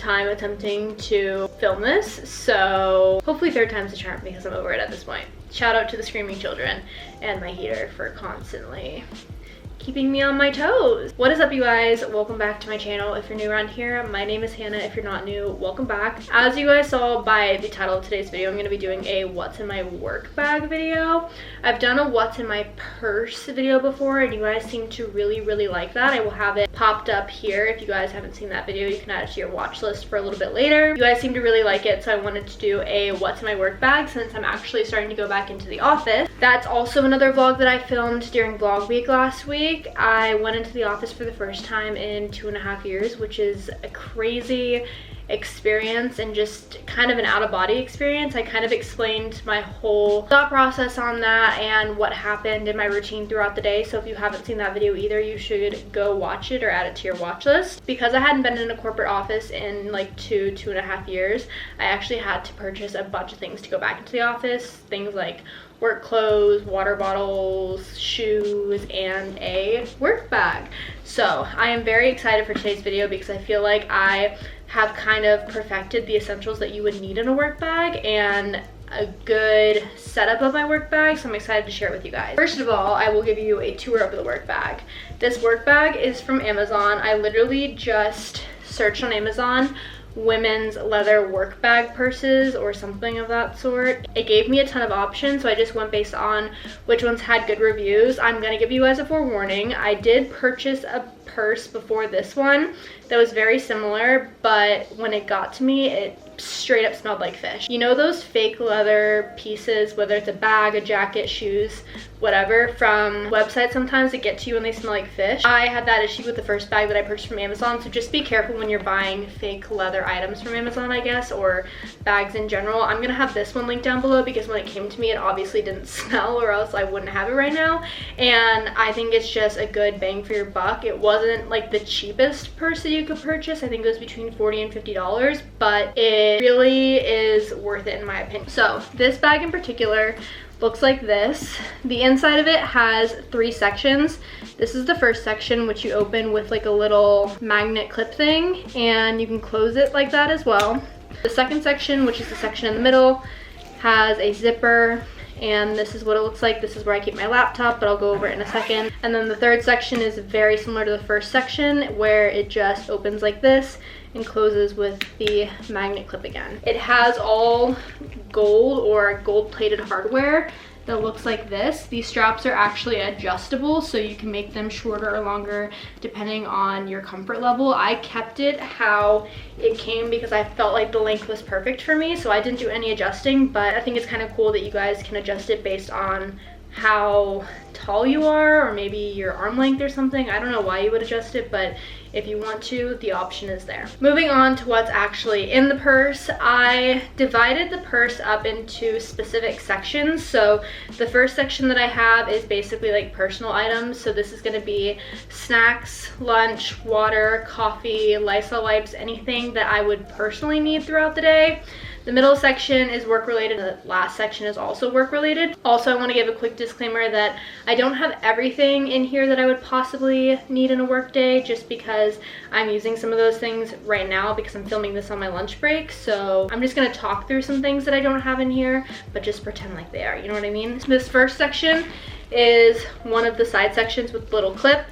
time attempting to film this, so hopefully third time's the charm because I'm over it at this point. Shout out to the screaming children and my heater for constantly keeping me on my toes. What is up, you guys? Welcome back to my channel. If you're new around here, my name is Hannah. If you're not new, welcome back. As you guys saw by the title of today's video, I'm going to be doing a what's in my work bag video. I've done a what's in my purse video before, and you guys seem to really like that. I will have it popped up here. If you guys haven't seen that video, you can add it to your watch list for a little bit later. You guys seem to really like it, so I wanted to do a what's in my work bag since I'm actually starting to go back into the office. That's also another vlog that I filmed during vlog week last week. I went into the office for the first time in 2.5 years, which is a crazy experience and just kind of an out-of-body experience. I kind of explained my whole thought process on that and what happened in my routine throughout the day. So if you haven't seen that video either, you should go watch it or add it to your watch list. Because I hadn't been in a corporate office in like 2.5 years, I actually had to purchase a bunch of things to go back into the office. Things like work clothes, water bottles, shoes, and a work bag. So I am very excited for today's video because I feel like I have kind of perfected the essentials that you would need in a work bag and a good setup of my work bag, so I'm excited to share it with you guys. First of all, I will give you a tour of the work bag. This work bag is from Amazon. I literally just searched on Amazon women's leather work bag purses or something of that sort. It gave me a ton of options, so I just went based on which ones had good reviews. I'm gonna give you guys a forewarning. I did purchase a purse before this one that was very similar, but when it got to me, it straight up smelled like fish. You know those fake leather pieces, whether it's a bag, a jacket, shoes, whatever, from websites sometimes that get to you and they smell like fish? I had that issue with the first bag that I purchased from Amazon, so just be careful when you're buying fake leather items from Amazon, I guess, or bags in general. I'm gonna have this one linked down below because when it came to me, it obviously didn't smell, or else I wouldn't have it right now, and I think it's just a good bang for your buck. It wasn't like the cheapest purse that you could purchase. I think it was between $40 and $50, but it really is worth it in my opinion. So this bag in particular looks like this. The inside of it has 3 sections. This is the first section, which you open with like a little magnet clip thing, and you can close it like that as well. The second section, which is the section in the middle, has a zipper, and this is what it looks like. This is where I keep my laptop, but I'll go over it in a second. And then the third section is very similar to the first section, where it just opens like this and closes with the magnet clip again. It has all gold or gold plated hardware that looks like this. These straps are actually adjustable, so you can make them shorter or longer depending on your comfort level. I kept it how it came because I felt like the length was perfect for me, so I didn't do any adjusting, but I think it's kind of cool that you guys can adjust it based on how tall you are, or maybe your arm length or something. I don't know why you would adjust it, but if you want to, the option is there. Moving on to what's actually in the purse, I divided the purse up into specific sections. So the first section that I have is basically like personal items. So this is gonna be snacks, lunch, water, coffee, Lysol wipes, anything that I would personally need throughout the day. The middle section is work related, and the last section is also work related. Also, I want to give a quick disclaimer that I don't have everything in here that I would possibly need in a work day, just because I'm using some of those things right now because I'm filming this on my lunch break. So I'm just going to talk through some things that I don't have in here, but just pretend like they are, you know what I mean? This first section is one of the side sections with a little clip.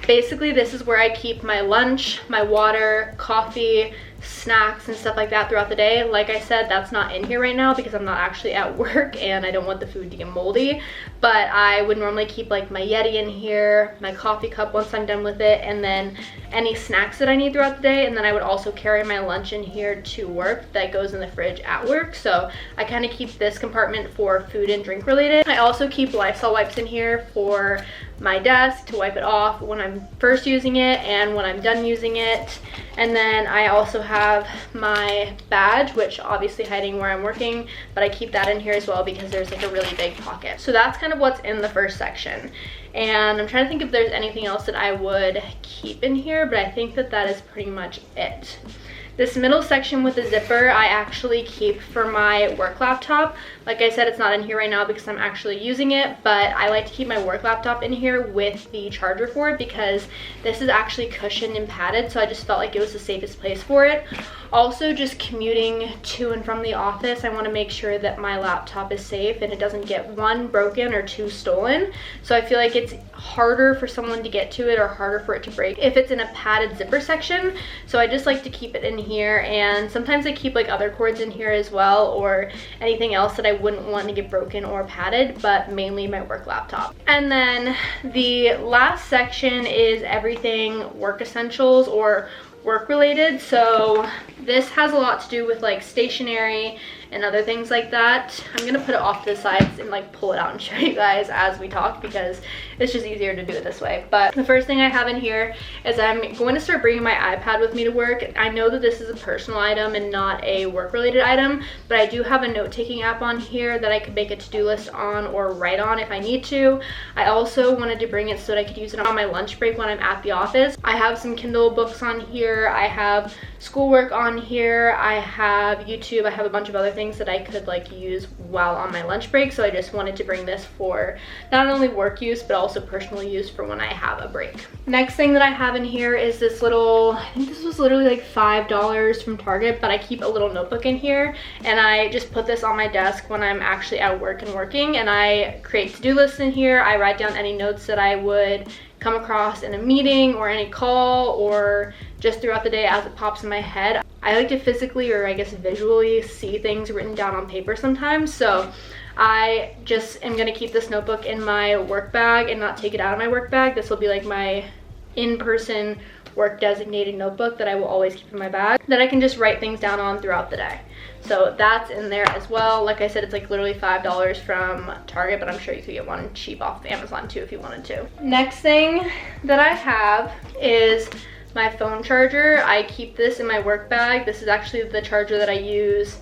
Basically, this is where I keep my lunch, my water, coffee, snacks, and stuff like that throughout the day. Like I said, that's not in here right now because I'm not actually at work and I don't want the food to get moldy, but I would normally keep like my Yeti in here, my coffee cup once I'm done with it, and then any snacks that I need throughout the day. And then I would also carry my lunch in here to work that goes in the fridge at work. So I kind of keep this compartment for food and drink related. I also keep Lysol wipes in here for my desk to wipe it off when I'm first using it and when I'm done using it. And then I also have my badge, which obviously hiding where I'm working, but I keep that in here as well because there's like a really big pocket. So that's kind of what's in the first section. And I'm trying to think if there's anything else that I would keep in here, but I think that that is pretty much it. This middle section with the zipper I actually keep for my work laptop. Like I said, it's not in here right now because I'm actually using it, but I like to keep my work laptop in here with the charger for it because this is actually cushioned and padded, so I just felt like it was the safest place for it. Also, just commuting to and from the office, I want to make sure that my laptop is safe and it doesn't get 1, broken or 2, stolen. So I feel like it's harder for someone to get to it or harder for it to break if it's in a padded zipper section. So I just like to keep it in here, and sometimes I keep like other cords in here as well, or anything else that I wouldn't want to get broken or padded, but mainly my work laptop. And then the last section is everything work essentials or work related. So this has a lot to do with like stationery and other things like that. I'm gonna put it off to the sides and like pull it out and show you guys as we talk because it's just easier to do it this way. But the first thing I have in here is I'm going to start bringing my iPad with me to work. I know that this is a personal item and not a work related item, but I do have a note-taking app on here that I could make a to-do list on or write on if I need to. I also wanted to bring it so that I could use it on my lunch break when I'm at the office. I have some Kindle books on here, I have schoolwork on here, I have YouTube, I have a bunch of other things that I could like use while on my lunch break. So I just wanted to bring this for not only work use but also personal use for when I have a break. Next thing that I have in here is this little, I think this was literally like $5 from Target, but I keep a little notebook in here and I just put this on my desk when I'm actually at work and working, and I create to-do lists in here. I write down any notes that I would come across in a meeting or any call or just throughout the day as it pops in my head. I like to physically, or I guess visually, see things written down on paper sometimes, so I just am gonna keep this notebook in my work bag and not take it out of my work bag. This will be like my in-person work designated notebook that I will always keep in my bag that I can just write things down on throughout the day. So that's in there as well. Like I said, it's like literally $5 from Target, but I'm sure you could get one cheap off Amazon too if you wanted to. Next thing that I have is my phone charger. I keep this in my work bag. This is actually the charger that I use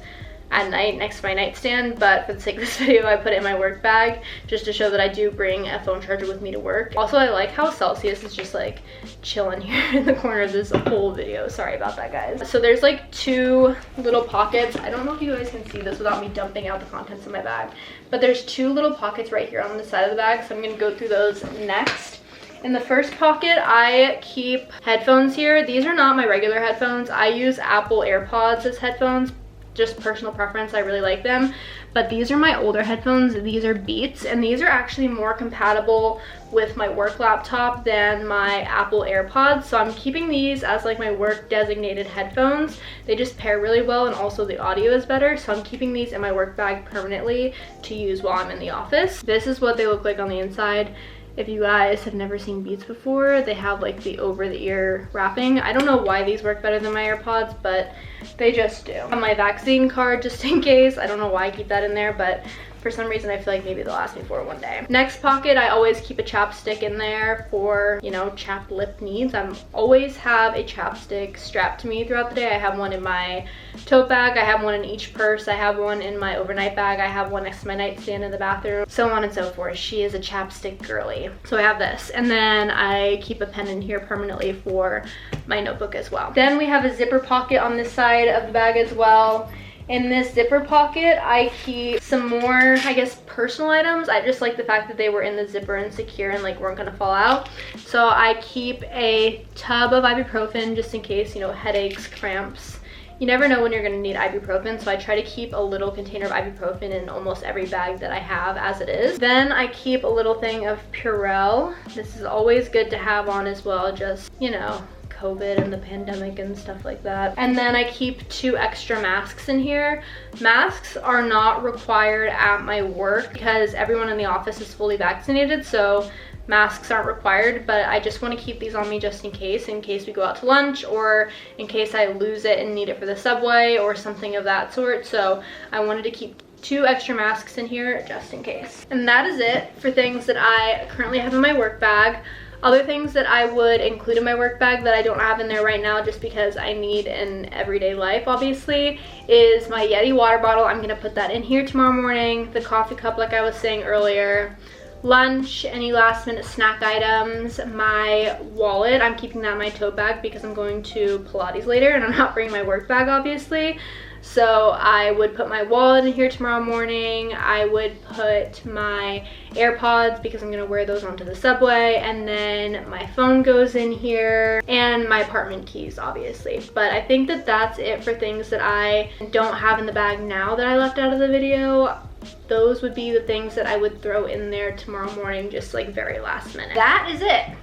at night next to my nightstand, but for the sake of this video I put it in my work bag just to show that I do bring a phone charger with me to work. Also, I like how Celsius is just like chilling here in the corner of this whole video. Sorry about that, guys. So there's like 2 little pockets. I don't know if you guys can see this without me dumping out the contents of my bag, but there's 2 little pockets right here on the side of the bag, so I'm gonna go through those next. In the first pocket, I keep headphones here. These are not my regular headphones. I use Apple AirPods as headphones, just personal preference. I really like them, but these are my older headphones. These are Beats, and these are actually more compatible with my work laptop than my Apple AirPods, so I'm keeping these as like my work designated headphones. They just pair really well, and also the audio is better, so I'm keeping these in my work bag permanently to use while I'm in the office. This is what they look like on the inside. If you guys have never seen Beats before, they have like the over-the-ear wrapping. I don't know why these work better than my AirPods, but they just do. On my vaccine card, just in case. I don't know why I keep that in there, but for some reason I feel like maybe they'll ask me for it one day. Next pocket, I always keep a chapstick in there for, you know, chapped lip needs. I always have a chapstick strapped to me throughout the day. I have one in my tote bag, I have one in each purse, I have one in my overnight bag, I have one next to my nightstand in the bathroom, so on and so forth. She is a chapstick girly. So I have this, and then I keep a pen in here permanently for my notebook as well. Then we have a zipper pocket on this side of the bag as well. In this zipper pocket, I keep some more, I guess, personal items. I just like the fact that they were in the zipper and secure and like weren't gonna fall out. So I keep a tub of ibuprofen just in case, you know, headaches, cramps. You never know when you're gonna need ibuprofen, so I try to keep a little container of ibuprofen in almost every bag that I have as it is. Then I keep a little thing of Purell. This is always good to have on as well, just, you know, COVID and the pandemic and stuff like that. And then I keep 2 extra masks in here. Masks are not required at my work because everyone in the office is fully vaccinated, so masks aren't required, but I just want to keep these on me just in case we go out to lunch, or in case I lose it and need it for the subway or something of that sort. So I wanted to keep 2 extra masks in here just in case. And that is it for things that I currently have in my work bag. Other things that I would include in my work bag that I don't have in there right now just because I need in everyday life, obviously, is my Yeti water bottle. I'm gonna put that in here tomorrow morning. The coffee cup, like I was saying earlier. lunch, any last minute snack items, my wallet. I'm keeping that in my tote bag because I'm going to Pilates later and I'm not bringing my work bag, obviously. So I would put my wallet in here tomorrow morning. I would put my AirPods because I'm gonna wear those onto the subway, and then my phone goes in here, and my apartment keys, obviously. But I think that that's it for things that I don't have in the bag now that I left out of the video. Those would be the things that I would throw in there tomorrow morning, just like very last minute. That is it.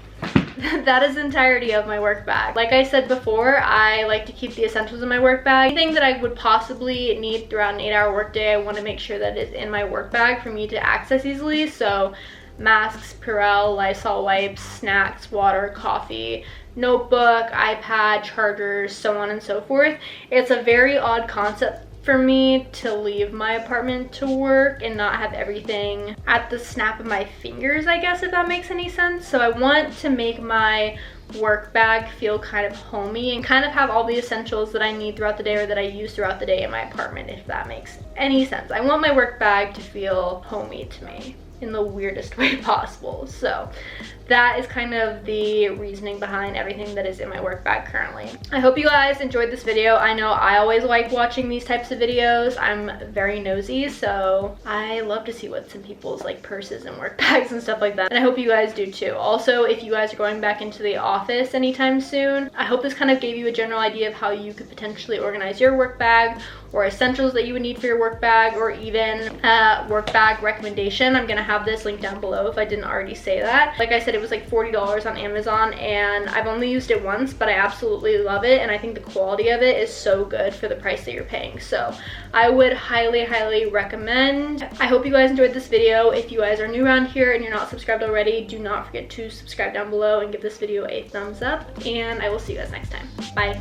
That is the entirety of my work bag. Like I said before, I like to keep the essentials in my work bag. Anything that I would possibly need throughout an 8-hour workday, I want to make sure that it's in my work bag for me to access easily. So masks, Purell, Lysol wipes, snacks, water, coffee, notebook, iPad, chargers, so on and so forth. It's a very odd concept for me to leave my apartment to work and not have everything at the snap of my fingers, I guess, if that makes any sense. So I want to make my work bag feel kind of homey and kind of have all the essentials that I need throughout the day or that I use throughout the day in my apartment, if that makes any sense. I want my work bag to feel homey to me in the weirdest way possible. So that is kind of the reasoning behind everything that is in my work bag currently. I hope you guys enjoyed this video. I know I always like watching these types of videos. I'm very nosy, so I love to see what's in people's like purses and work bags and stuff like that. And I hope you guys do too. Also, if you guys are going back into the office anytime soon, I hope this kind of gave you a general idea of how you could potentially organize your work bag, or essentials that you would need for your work bag, or even a work bag recommendation. I'm gonna have this linked down below if I didn't already say that. Like I said, it was like $40 on Amazon, and I've only used it once, but I absolutely love it, and I think the quality of it is so good for the price that you're paying. So I would highly, highly recommend. I hope you guys enjoyed this video. If you guys are new around here and you're not subscribed already, do not forget to subscribe down below and give this video a thumbs up, and I will see you guys next time. Bye.